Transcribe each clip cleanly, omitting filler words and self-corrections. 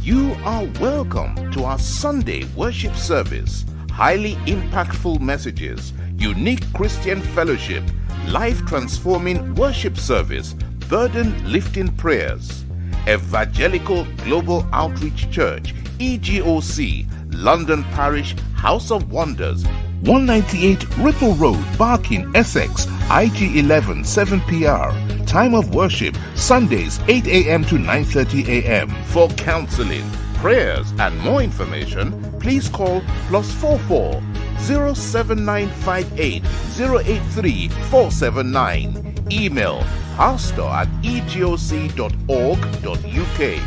You are welcome to our Sunday worship service. Highly impactful messages, unique Christian fellowship, life-transforming worship service, burden-lifting prayers. Evangelical Global Outreach Church, EGOC, London Parish, House of Wonders, 198 Ripple Road, Barking, Essex, IG11 7PR. Time of worship, Sundays 8 a.m. to 9:30 a.m. For counseling, prayers, and more information, please call +44 07958 083 479. Email pastor@egoc.org.uk.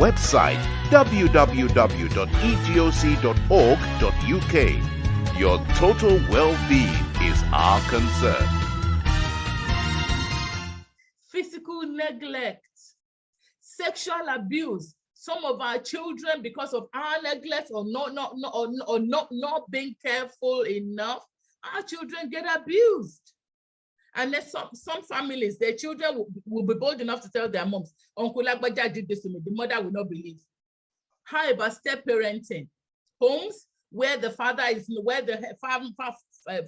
Website www.egoc.org.uk. Your total well-being is our concern. Physical neglect, sexual abuse. Some of our children, because of our neglect or not being careful enough, our children get abused. And then some families, their children will be bold enough to tell their moms, Uncle Agbaja did this to me. The mother will not believe. How about step parenting? Homes where the father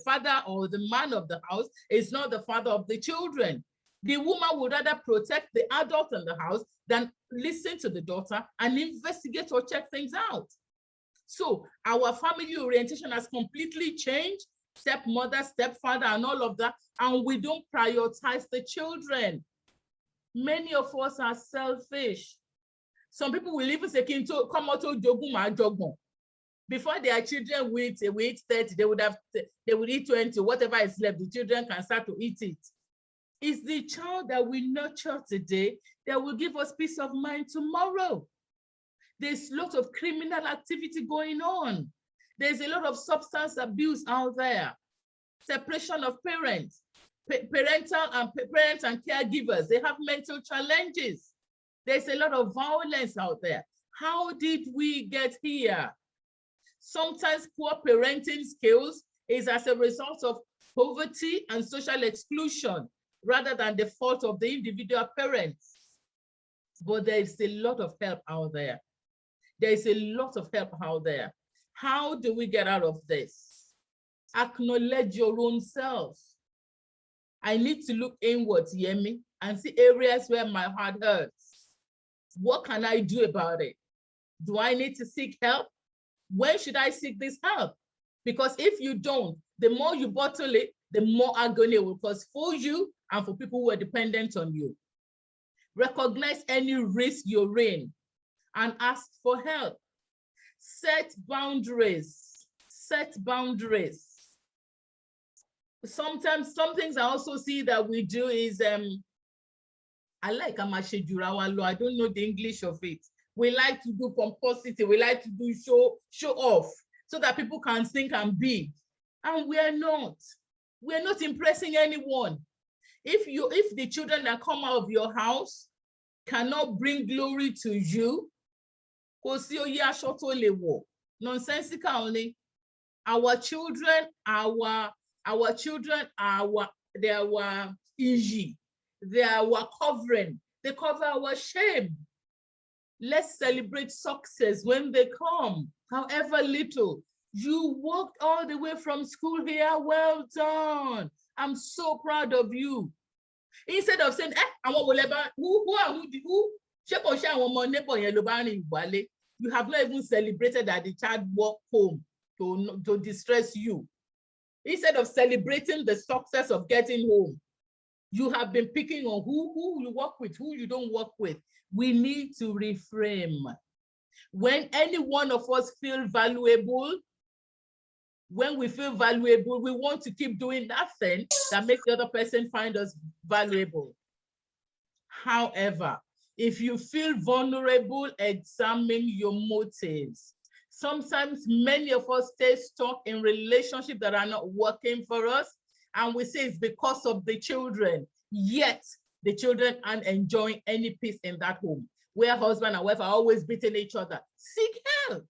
father or the man of the house is not the father of the children. The woman would rather protect the adult in the house than listen to the daughter and investigate or check things out. So our family orientation has completely changed. Stepmother, stepfather, and all of that, and we don't prioritize the children. Many of us are selfish. Some people will even say, come out to jogun. Before their children will eat 30, they would eat 20, whatever is left, the children can start to eat it. It's the child that we nurture today that will give us peace of mind tomorrow. There's a lot of criminal activity going on. There's a lot of substance abuse out there. Separation of parents, parents and caregivers, they have mental challenges. There's a lot of violence out there. How did we get here? Sometimes poor parenting skills is as a result of poverty and social exclusion rather than the fault of the individual parents. But there is a lot of help out there. There is a lot of help out there. How do we get out of this? Acknowledge your own self. I need to look inwards, Yemi, and see areas where my heart hurts. What can I do about it? Do I need to seek help? When should I seek this help? Because if you don't, the more you bottle it, the more agony it will cause for you and for people who are dependent on you. Recognize any risk you're in and ask for help. Set boundaries. Set boundaries. Sometimes some things I also see that we do is I like Amashejurawa law. I don't know the English of it. We like to do pomposity. We like to do show off so that people can think I'm big. And we're not. We're not impressing anyone. If the children that come out of your house cannot bring glory to you, nonsensical only. Our children are easy. They are our covering. They cover our shame. Let's celebrate success when they come, however little. You walked all the way from school here. Well done. I'm so proud of you. Instead of saying, who, you have not even celebrated that the child walked home to distress you. Instead of celebrating the success of getting home, you have been picking on who you work with, who you don't work with. We need to reframe. When any one of us feel valuable, when we feel valuable, we want to keep doing that thing that makes the other person find us valuable. However, if you feel vulnerable, examine your motives. Sometimes many of us stay stuck in relationships that are not working for us, and we say it's because of the children, yet the children aren't enjoying any peace in that home, where husband and wife are always beating each other. Seek help.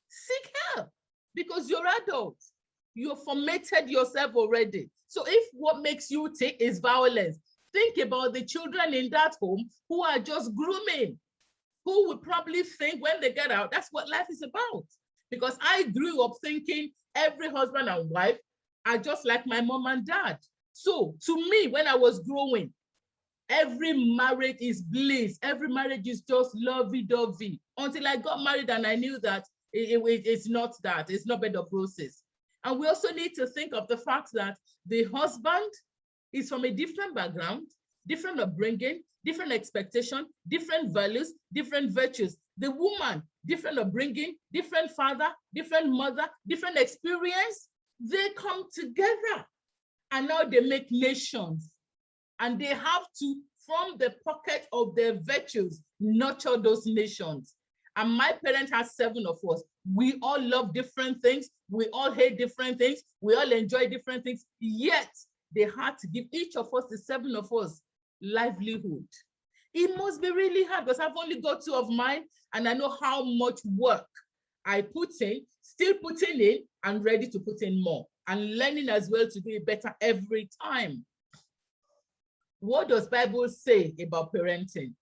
Seek help. Because you're adults. You've formatted yourself already. So if what makes you tick is violence, think about the children in that home who are just grooming. who will probably think when they get out, that's what life is about. Because I grew up thinking every husband and wife are just like my mom and dad. So to me, when I was growing, every marriage is bliss. Every marriage is just lovey-dovey. Until I got married and I knew that it's not that. It's not bed of roses. And we also need to think of the fact that the husband is from a different background, different upbringing, different expectation, different values, different virtues. The woman, different upbringing, different father, different mother, different experience. They come together and now they make nations. And they have to, from the pocket of their virtues, nurture those nations. And my parents had 7 of us. We all love different things. We all hate different things. We all enjoy different things. Yet, they had to give each of us, the 7 of us, livelihood. It must be really hard because I've only got 2 of mine and I know how much work I put in, still putting in, and ready to put in more, and learning as well to do it better every time. What does Bible say about parenting?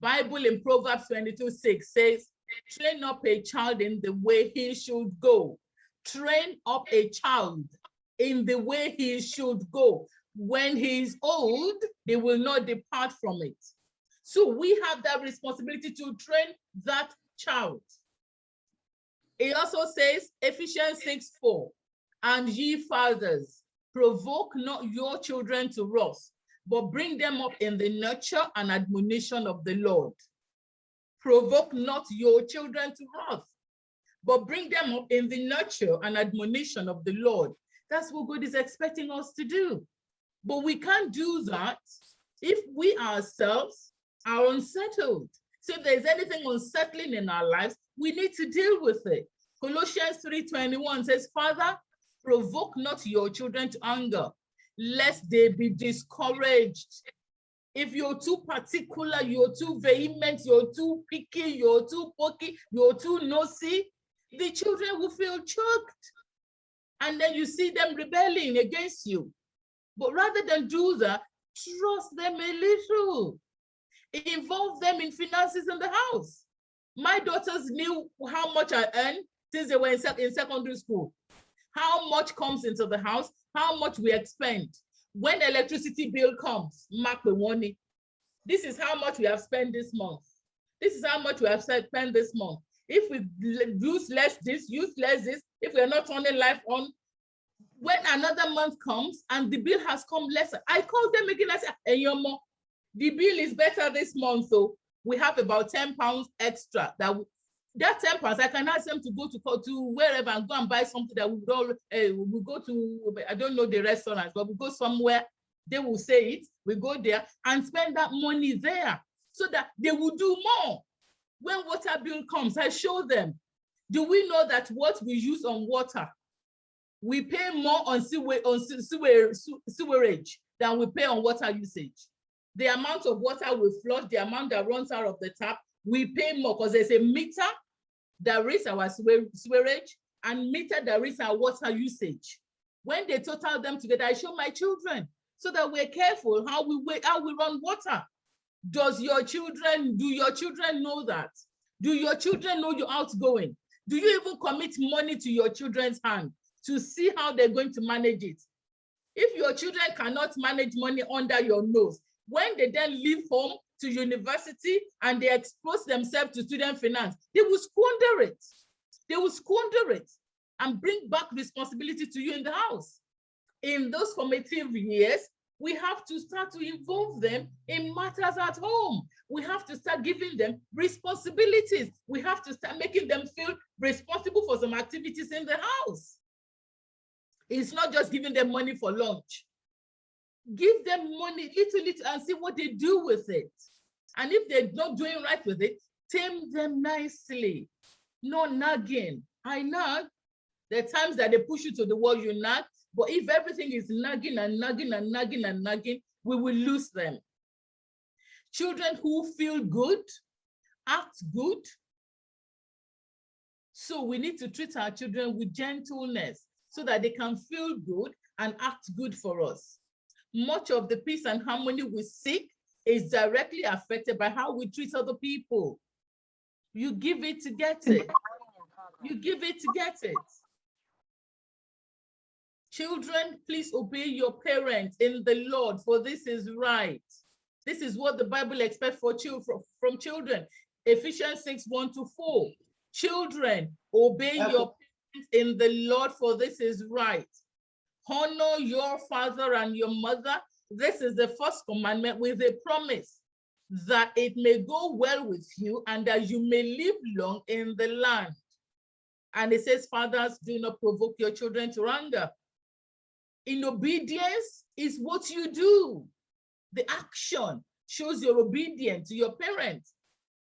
Bible in Proverbs 22:6 says, train up a child in the way he should go. Train up a child in the way he should go. When he is old, they will not depart from it. So we have that responsibility to train that child. It also says, Ephesians 6:4, and ye fathers, provoke not your children to wrath, but bring them up in the nurture and admonition of the Lord. Provoke not your children to wrath, but bring them up in the nurture and admonition of the Lord. That's what God is expecting us to do. But we can't do that if we ourselves are unsettled. So if there's anything unsettling in our lives, we need to deal with it. Colossians 3:21 says, Father, provoke not your children to anger, lest they be discouraged. If you're too particular, you're too vehement, you're too picky, you're too pokey, you're too nosy, the children will feel choked. And then you see them rebelling against you. But rather than do that, trust them a little. Involve them in finances in the house. My daughters knew how much I earned since they were in secondary school. How much comes into the house, how much we expend. When the electricity bill comes, mark the money. This is how much we have spent this month. This is how much we have spent this month. If we use less this, if we are not turning life on, when another month comes and the bill has come lesser, I call them again, I say, hey, Yomo, the bill is better this month, so we have about 10 pounds extra. That 10 pounds, I can ask them to go to wherever and go and buy something that we go to, I don't know the restaurants, but we go somewhere, they will say it, we go there and spend that money there so that they will do more. When water bill comes, I show them, do we know that what we use on water, we pay more on sewerage than we pay on water usage. The amount of water we flush, the amount that runs out of the tap, we pay more because there's a meter that reads our sewerage and meter that reads our water usage. When they total them together, I show my children so that we're careful how we run water. Do your children know that? Do your children know you're outgoing? Do you even commit money to your children's hand to see how they're going to manage it? If your children cannot manage money under your nose, when they then leave home to university and they expose themselves to student finance, they will squander it. They will squander it and bring back responsibility to you in the house. In those formative years, we have to start to involve them in matters at home. We have to start giving them responsibilities. We have to start making them feel responsible for some activities in the house. It's not just giving them money for lunch. Give them money little and see what they do with it. And if they're not doing right with it, tame them nicely. No nagging. I nag. There are times that they push you to the wall, you nag. But if everything is nagging and nagging and nagging and nagging, we will lose them. Children who feel good, act good. So we need to treat our children with gentleness so that they can feel good and act good for us. Much of the peace and harmony we seek is directly affected by how we treat other people. You give it to get it. You give it to get it. Children, please obey your parents in the Lord, for this is right. This is what the Bible expects for from children. Ephesians 6:1-4. Children, obey your parents in the Lord, for this is right. Honor your father and your mother. This is the first commandment with a promise that it may go well with you and that you may live long in the land. And it says, fathers, do not provoke your children to anger. In obedience is what you do. The action shows you're obedient to your parents.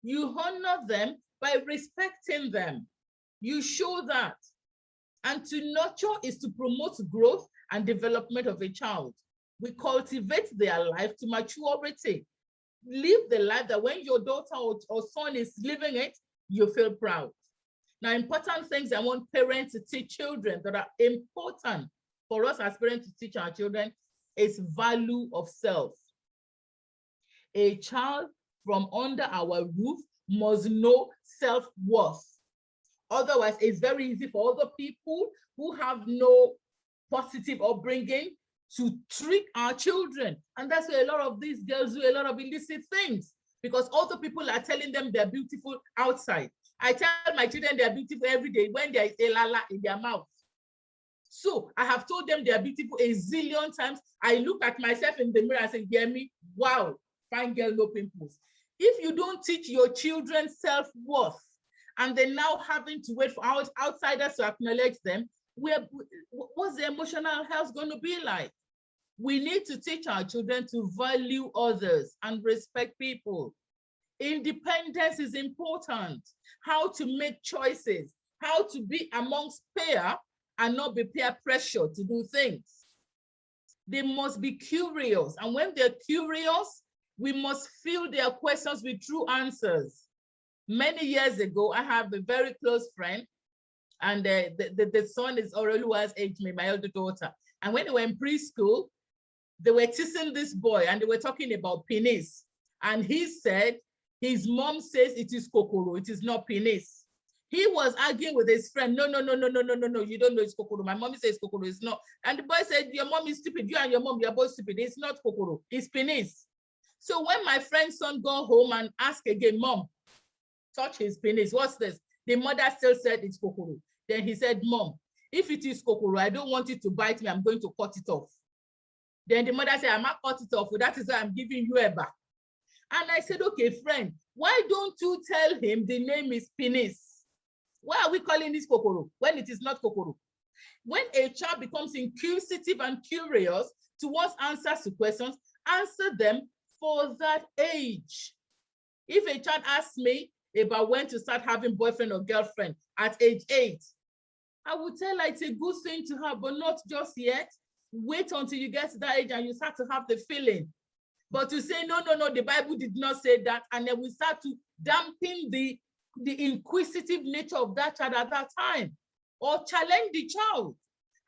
You honor them by respecting them. You show that. And to nurture is to promote growth and development of a child. We cultivate their life to maturity. Live the life that when your daughter or son is living it, you feel proud. Now, important things I want parents to teach children that are important for us as parents to teach our children is value of self. A child from under our roof must know self-worth. Otherwise, it's very easy for other people who have no positive upbringing to trick our children. And that's why a lot of these girls do a lot of illicit things, because other people are telling them they're beautiful outside. I tell my children they're beautiful every day when there is a lala in their mouth. So I have told them they're beautiful a zillion times. I look at myself in the mirror and say, Yemi, wow, fine girl, no pimples. If you don't teach your children self-worth, and they're now having to wait for outsiders to acknowledge them, what's the emotional health going to be like? We need to teach our children to value others and respect people. Independence is important. How to make choices, how to be amongst peer and not be peer pressure to do things. They must be curious. And when they're curious, we must fill their questions with true answers. Many years ago, I have a very close friend, and the son is Oroluwa's age, my elder daughter. And when they were in preschool, they were teasing this boy and they were talking about penis. And he said, his mom says it is kokoro, it is not penis. He was arguing with his friend, no, you don't know it's kokoro. My mom says kokoro, it's not. And the boy said, your mom is stupid, you and your mom, you're both stupid. It's not kokoro, it's penis. So when my friend's son got home and asked again, mom, touch his penis, what's this? The mother still said it's kokoro. Then he said, mom, if it is kokoro, I don't want it to bite me, I'm going to cut it off. Then the mother said, I'm not cut it off, that is why I'm giving you a back. And I said, okay, friend, why don't you tell him the name is penis? Why are we calling this kokoro when it is not kokoro? When a child becomes inquisitive and curious towards answers to questions, answer them for that age. If a child asks me about when to start having boyfriend or girlfriend at age 8, I would tell her it's a good thing to have, but not just yet. Wait until you get to that age and you start to have the feeling. But to say, no, the Bible did not say that, and then we start to dampen the inquisitive nature of that child at that time, or challenge the child.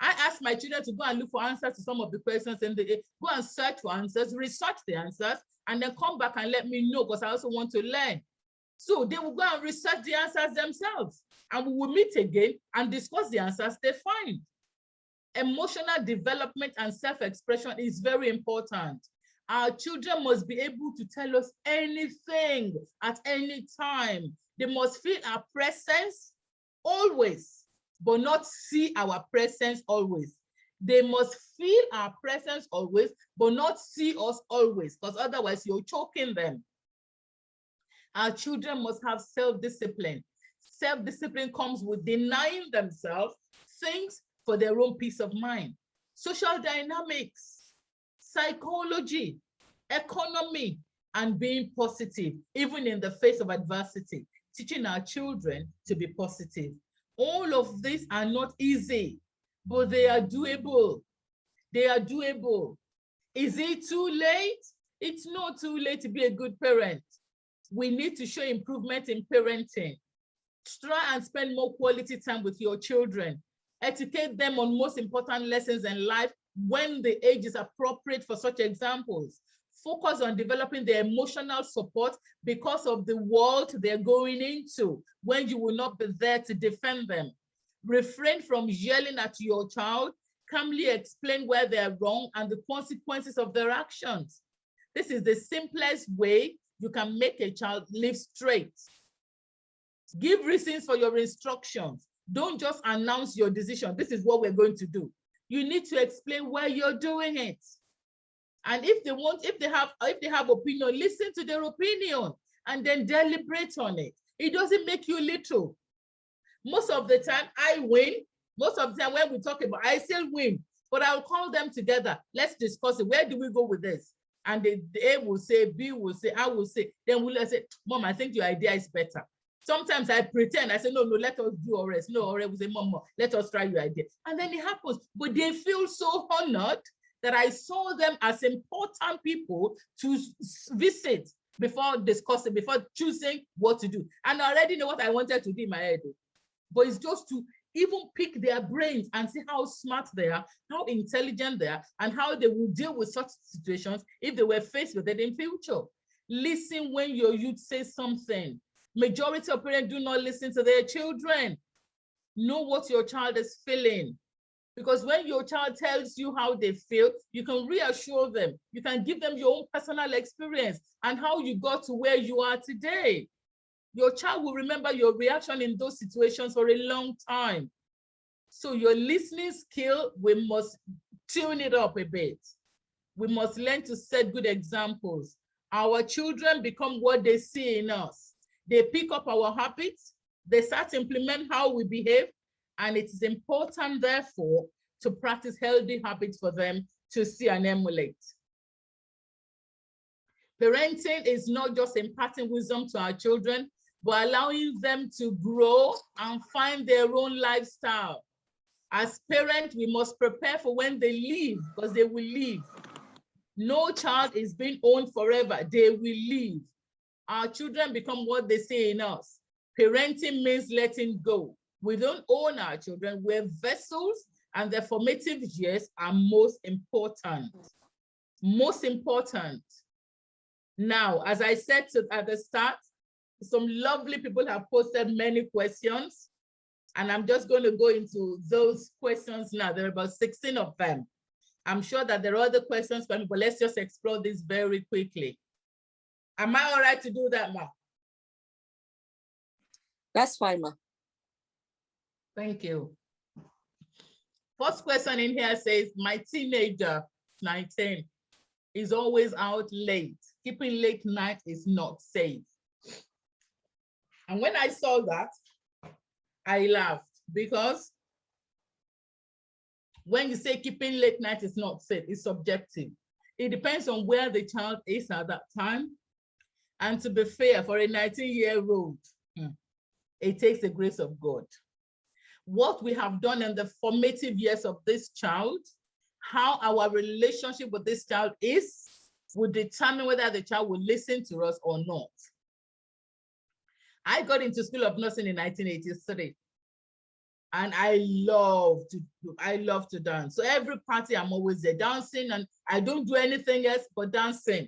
I ask my children to go and look for answers to some of the questions, and they go and search for answers, research the answers, and then come back and let me know, because I also want to learn. So they will go and research the answers themselves, and we will meet again and discuss the answers they find. Emotional development and self-expression is very important. Our children must be able to tell us anything at any time. They must feel our presence always, but not see our presence always. They must feel our presence always, but not see us always, because otherwise you're choking them. Our children must have self-discipline. Self-discipline comes with denying themselves things for their own peace of mind. Social dynamics, psychology, economy, and being positive, even in the face of adversity, teaching our children to be positive. All of these are not easy, but they are doable. They are doable. Is it too late? It's not too late to be a good parent. We need to show improvement in parenting. Try and spend more quality time with your children. Educate them on most important lessons in life when the age is appropriate for such examples. Focus on developing their emotional support because of the world they're going into when you will not be there to defend them. Refrain from yelling at your child. Calmly explain where they're wrong and the consequences of their actions. This is the simplest way you can make a child live straight. Give reasons for your instructions. Don't just announce your decision. This is what we're going to do. You need to explain why you're doing it. And if they have opinion, listen to their opinion and then deliberate on it. It doesn't make you little. Most of the time I win. Most of the time when we talk about, I still win, but I'll call them together. Let's discuss it. Where do we go with this? And the A will say, B will say, I will say, then we'll say, Mom, I think your idea is better. Sometimes I pretend, I say, no, let us do Ores. No, Ores will say, Mom, let us try your idea. And then it happens. But they feel so honored that I saw them as important people to visit before discussing, before choosing what to do. And I already know what I wanted to do in my head. But it's just to even pick their brains and see how smart they are, how intelligent they are, and how they will deal with such situations if they were faced with it in future. Listen when your youth says something. Majority of parents do not listen to their children. Know what your child is feeling. Because when your child tells you how they feel, you can reassure them. You can give them your own personal experience and how you got to where you are today. Your child will remember your reaction in those situations for a long time. So your listening skill, we must tune it up a bit. We must learn to set good examples. Our children become what they see in us. They pick up our habits, they start to implement how we behave, and it is important, therefore, to practice healthy habits for them to see and emulate. Parenting is not just imparting wisdom to our children, but allowing them to grow and find their own lifestyle. As parents, we must prepare for when they leave, because they will leave. No child is being owned forever. They will leave. Our children become what they see in us. Parenting means letting go. We don't own our children. We're vessels, and their formative years are most important. Most important. Now, as I said at the start, some lovely people have posted many questions, and I'm just going to go into those questions now. There are about 16 of them. I'm sure that there are other questions, but let's just explore this very quickly. Am I all right to do that, Ma? That's fine, Ma. Thank you. First question in here says, my teenager, 19, is always out late. Keeping late night is not safe. And when I saw that, I laughed, because when you say keeping late night is not safe, it's subjective. It depends on where the child is at that time. And to be fair, for a 19-year-old, it takes the grace of God. What we have done in the formative years of this child, how our relationship with this child is, will determine whether the child will listen to us or not. I got into School of Nursing in 1983, and I love to dance. So every party, I'm always there dancing, and I don't do anything else but dancing.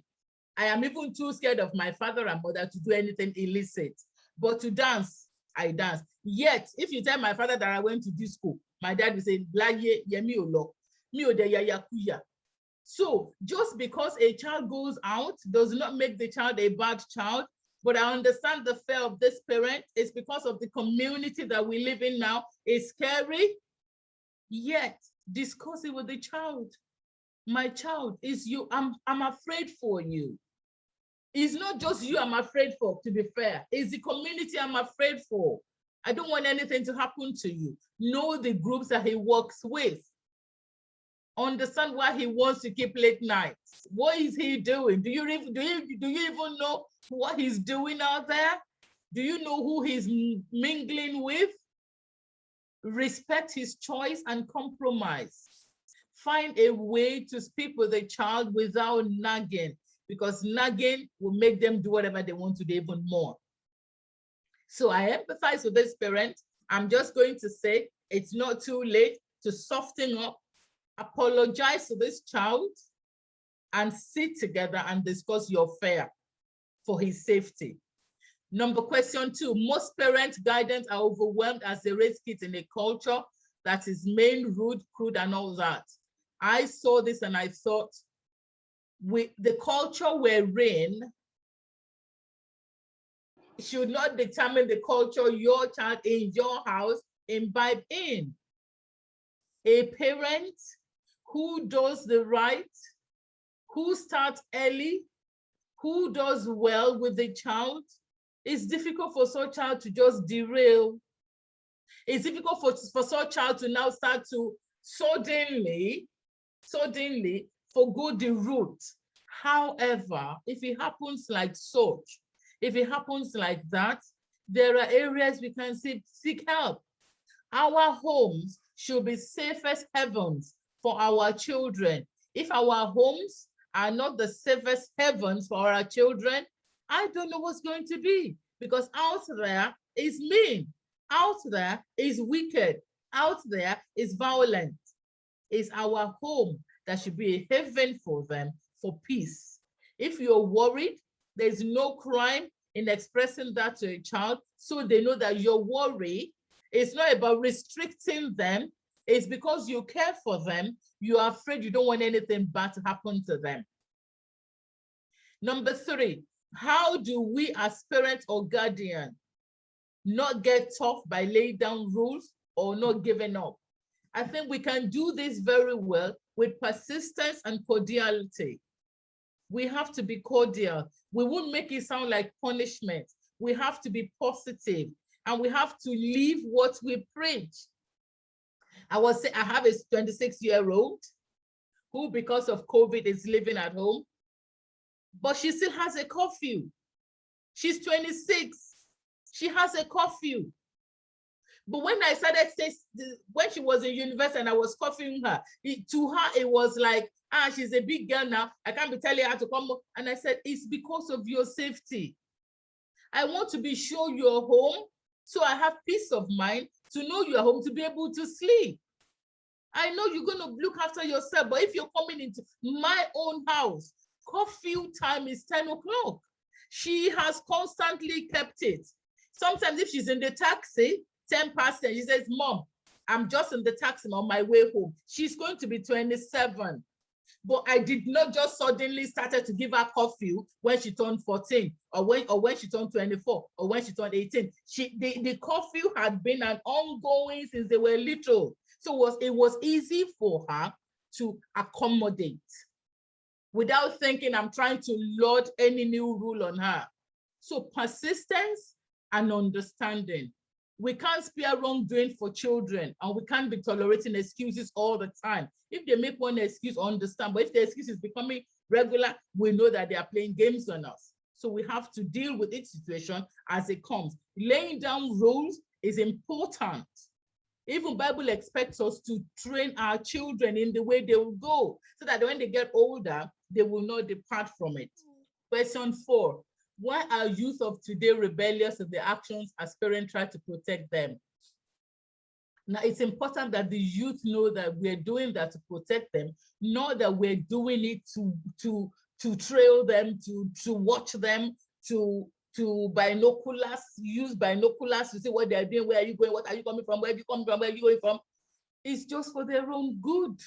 I am even too scared of my father and mother to do anything illicit, but to dance, I dance. Yet, if you tell my father that I went to disco, my dad will say, Yemi Olo, mi o de yaya kuya. So just because a child goes out does not make the child a bad child. But I understand the fear of this parent. It's because of the community that we live in now. It's scary. Yet, discuss it with the child. My child, is you. I'm afraid for you. It's not just you I'm afraid for, to be fair. It's the community I'm afraid for. I don't want anything to happen to you. Know the groups that he works with. Understand why he wants to keep late nights. What is he doing? Do you even know what he's doing out there? Do you know who he's mingling with? Respect his choice and compromise. Find a way to speak with the child without nagging, because nagging will make them do whatever they want to do even more. So I empathize with this parent. I'm just going to say it's not too late to soften up, apologize to this child, and sit together and discuss your fear for his safety. Question 2, most parent guidance are overwhelmed as they raise kids in a culture that is mean, rude, crude, and all that. I saw this and I thought, the culture we're in should not determine the culture your child in your house imbibe in. A parent who does the right, who starts early, who does well with the child, it's difficult for such child to just derail. It's difficult for such child to now start to suddenly forgo the route. However, if it happens like such, if it happens like that, there are areas we can seek help. Our homes should be safest heavens for our children. If our homes are not the safest heavens for our children, I don't know what's going to be, because out there is mean, out there is wicked, out there is violent. It's our home that should be a haven for them, for peace. If you're worried, there's no crime in expressing that to a child, so they know that your worry is not about restricting them, it's because you care for them, you are afraid, you don't want anything bad to happen to them. Number 3, how do we as parents or guardians not get tough by laying down rules or not giving up? I think we can do this very well with persistence and cordiality. We have to be cordial. We won't make it sound like punishment. We have to be positive, and we have to live what we preach. I have a 26-year-old who, because of COVID, is living at home, but she still has a curfew. She's 26. She has a curfew. But when I started saying, when she was in university and I was curfewing her, to her, it was like, she's a big girl now. I can't be telling her to come. And I said, it's because of your safety. I want to be sure you're home, so I have peace of mind to know you're home, to be able to sleep. I know you're going to look after yourself, but if you're coming into my own house, curfew time is 10 o'clock. She has constantly kept it. Sometimes if she's in the taxi, 10 past 10, she says, Mom, I'm just in the taxi on my way home. She's going to be 27. But I did not just suddenly started to give her curfew when she turned 14 or when she turned 24 or when she turned 18. The curfew had been an ongoing since they were little. So it was easy for her to accommodate without thinking I'm trying to load any new rule on her. So persistence and understanding. We can't spare wrongdoing for children, and we can't be tolerating excuses all the time. If they make one excuse, understand, but if the excuse is becoming regular, we know that they are playing games on us. So we have to deal with each situation as it comes. Laying down rules is important. Even Bible expects us to train our children in the way they will go, so that when they get older, they will not depart from it. Question 4. Why are youth of today rebellious in their actions as parents try to protect them? Now, it's important that the youth know that we're doing that to protect them, not that we're doing it to trail them, to watch them, to binoculars, use binoculars to see what they're doing, where are you going, what are you coming from, where are you coming from, where are you going from. It's just for their own good.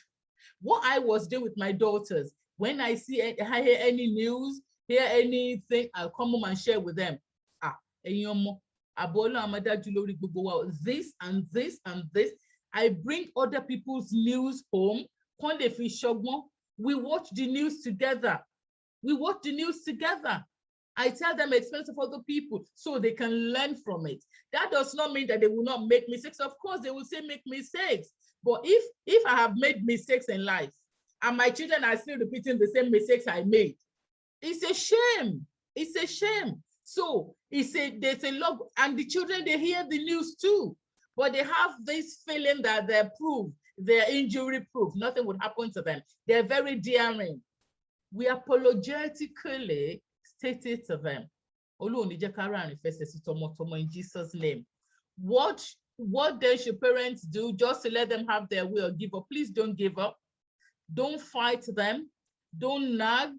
What I was doing with my daughters, when I hear any news, hear anything, I'll come home and share with them. This and this and this. I bring other people's news home. We watch the news together. I tell them experience of other people so they can learn from it. That does not mean that they will not make mistakes. Of course, they will say make mistakes. But if I have made mistakes in life and my children are still repeating the same mistakes I made, it's a shame. It's a shame. So there's a lot, and the children, they hear the news too, but they have this feeling that they're proof, they're injury proof, nothing would happen to them. They're very daring. We apologetically stated to them, in Jesus' name. What then should parents do just to let them have their way or give up? Please don't give up. Don't fight them. Don't nag.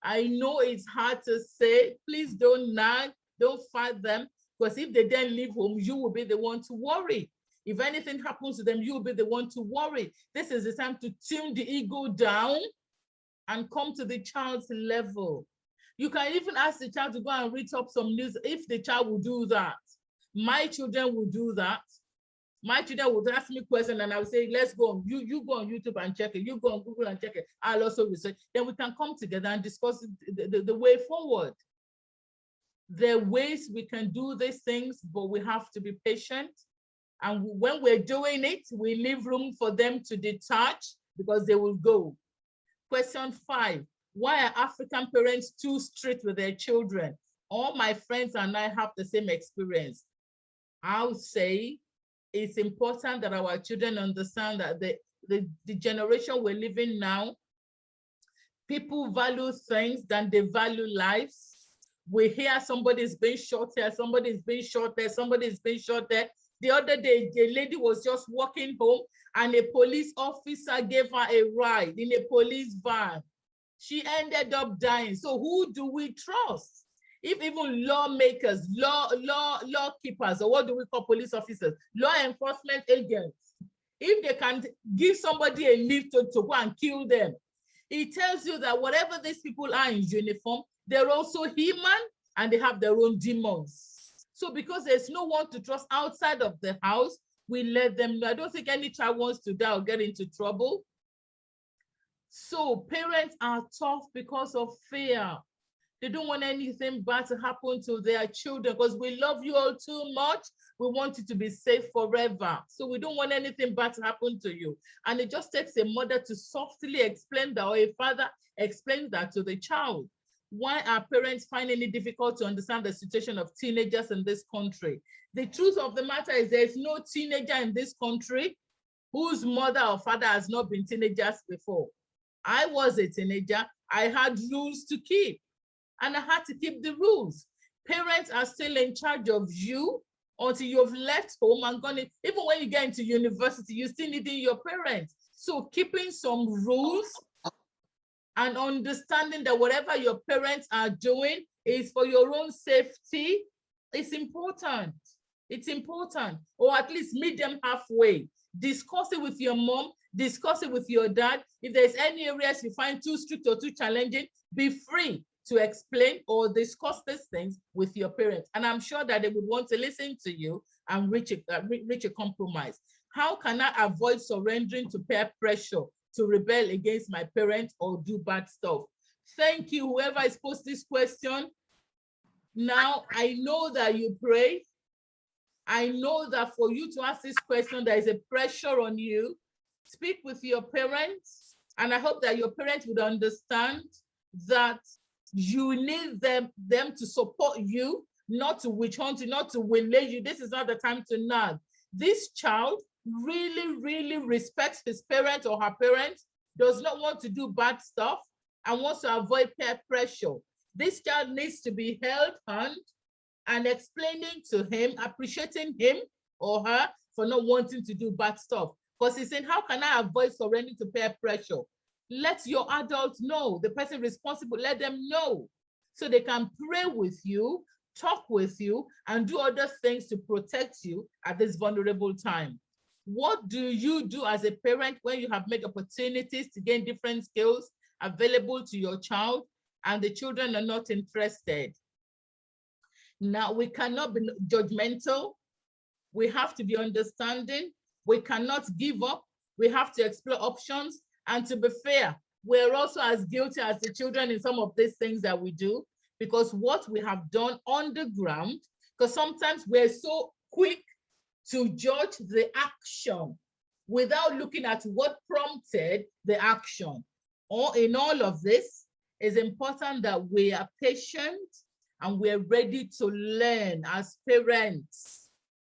I know it's hard to say. Please don't nag. Don't fight them. Because if they then leave home, you will be the one to worry. If anything happens to them, you will be the one to worry. This is the time to tune the ego down and come to the child's level. You can even ask the child to go and read up some news if the child will do that. My children will do that. My children would ask me questions and I would say, let's go on. You go on YouTube and check it. You go on Google and check it. I'll also research. Then we can come together and discuss the way forward. There are ways we can do these things, but we have to be patient. And when we're doing it, we leave room for them to detach because they will go. Question 5, why are African parents too strict with their children? All my friends and I have the same experience. I would say it's important that our children understand that the generation we're living now, people value things than they value lives. We hear somebody's being shot here, somebody's being shot there, somebody's being shot there. The other day, the lady was just walking home and a police officer gave her a ride in a police van. She ended up dying. So who do we trust? If even lawmakers, law keepers, or what do we call police officers, law enforcement agents, if they can give somebody a lift to go and kill them, it tells you that whatever these people are in uniform, they're also human and they have their own demons. So because there's no one to trust outside of the house, we let them know. I don't think any child wants to die or get into trouble. So parents are tough because of fear. They don't want anything bad to happen to their children because we love you all too much. We want you to be safe forever. So we don't want anything bad to happen to you. And it just takes a mother to softly explain that, or a father explains that to the child. Why are parents finding it difficult to understand the situation of teenagers in this country? The truth of the matter is there's no teenager in this country whose mother or father has not been teenagers before. I was a teenager. I had rules to keep, and I had to keep the rules. Parents are still in charge of you until you've left home and gone in. Even when you get into university, you still need your parents. So keeping some rules and understanding that whatever your parents are doing is for your own safety is important. It's important, or at least meet them halfway. Discuss it with your mom, discuss it with your dad. If there's any areas you find too strict or too challenging, be free to explain or discuss these things with your parents. And I'm sure that they would want to listen to you and reach a compromise. How can I avoid surrendering to peer pressure to rebel against my parents or do bad stuff? Thank you, whoever has posed this question. Now, I know that you pray. I know that for you to ask this question, there is a pressure on you. Speak with your parents, and I hope that your parents would understand that you need them to support you, not to witch hunt you, not to waylay you. This is not the time to nag. This child really, really respects his parents or her parents, does not want to do bad stuff, and wants to avoid peer pressure. This child needs to be held hand and explaining to him, appreciating him or her for not wanting to do bad stuff. Because he's saying, how can I avoid surrendering to peer pressure? Let your adults know, the person responsible, let them know so they can pray with you, talk with you, and do other things to protect you at this vulnerable time. What do you do as a parent when you have made opportunities to gain different skills available to your child and the children are not interested? Now, we cannot be judgmental. We have to be understanding. We cannot give up. We have to explore options. And to be fair, we're also as guilty as the children in some of these things that we do, because what we have done on the ground, because sometimes we're so quick to judge the action without looking at what prompted the action. Or in all of this, it's important that we are patient and we're ready to learn as parents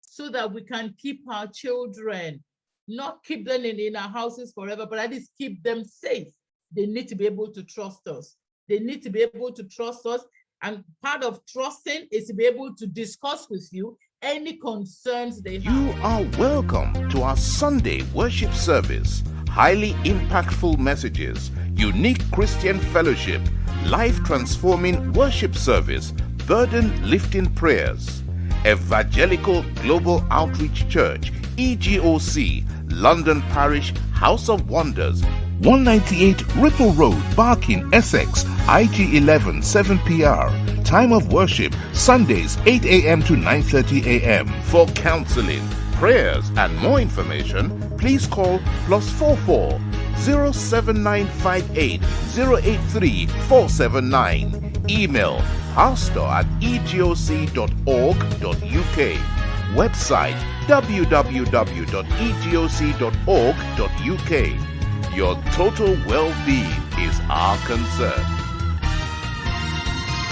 so that we can keep our children, not keep them in our houses forever, but at least keep them safe. They need to be able to trust us. They need to be able to trust us. And part of trusting is to be able to discuss with you any concerns they have. You are welcome to our Sunday worship service. Highly impactful messages, unique Christian fellowship, life-transforming worship service, burden-lifting prayers. Evangelical Global Outreach Church, EGOC, London Parish, House of Wonders, 198 Ripple Road, Barking, Essex, IG11 7PR. Time of worship, Sundays 8 a.m. to 9:30 a.m. For counseling, prayers, and more information, please call +44 07958 083 479. Email pastor@egoc.org.uk. Website www.egoc.org.uk. Your total well-being is our concern.